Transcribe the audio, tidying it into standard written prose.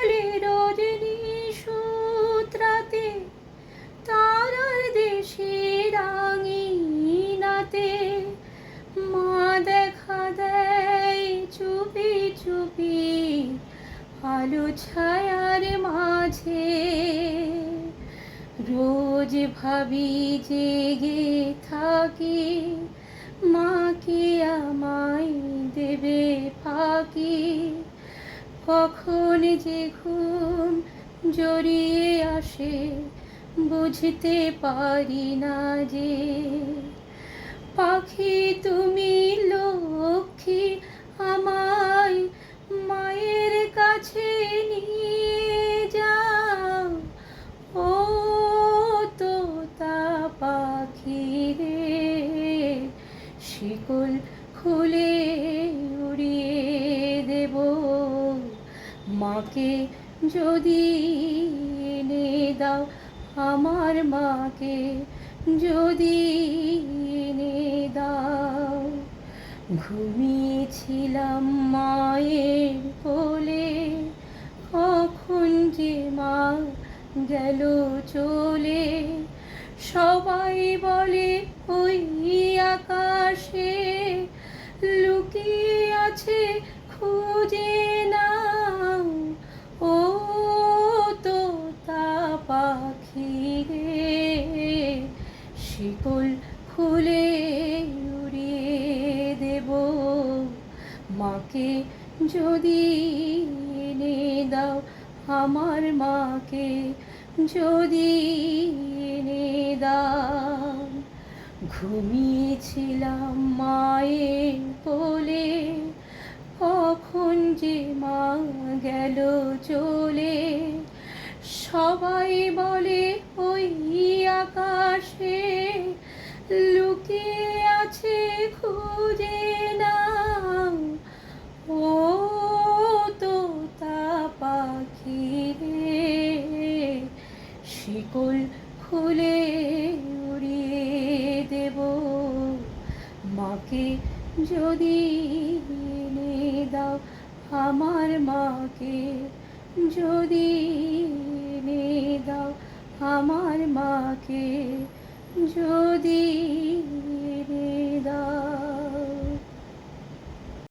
বলে রজনী সূত্রাতে তারার দেশে রাঙিনাতে মা দেখা দেয় চুপি চুপি আলো ছায়ার মাঝে। রোজ ভাবি জেগে থাকি মা কি আমায় দেবে ফাঁকি। কখন যে ঘুম জড়িয়ে আসে বুঝতে পারি না যে। পাখি তুমি লক্ষ্মী আমায় মায়ের কাছে নিয়ে যাও। ও তোতা পাখি রে, শিকল খুলে উড়িয়ে দেব মাকে যদি এনে দাও। আমার মাকে যদি এনে দাও। ঘুমিয়েছিলাম মায়ের কোলে, কখন যে মা গেল চলে। সবাই বলে ওই আকাশে লুকিয়ে আছে খুঁজে নাও। ও তোতা পাখি রে, শিকল খুলে উড়িয়ে দেব মাকে যদি এনে দাও। আমার মাকে যদি এনে দাও। ঘুমিয়েছিলাম মায়ের কোলে, কখন যে মা গেল চলে। সবাই বলে ওই আকাশে লুকিয়ে আছে খুঁজে নাও। ও তোতা পাখি রে, শিকল খুলে উড়িয়ে দেব মাকে যদি এনে দাও। আমার মাকে যদি এনে দাও। আমার মাকে যদি এনে দাও।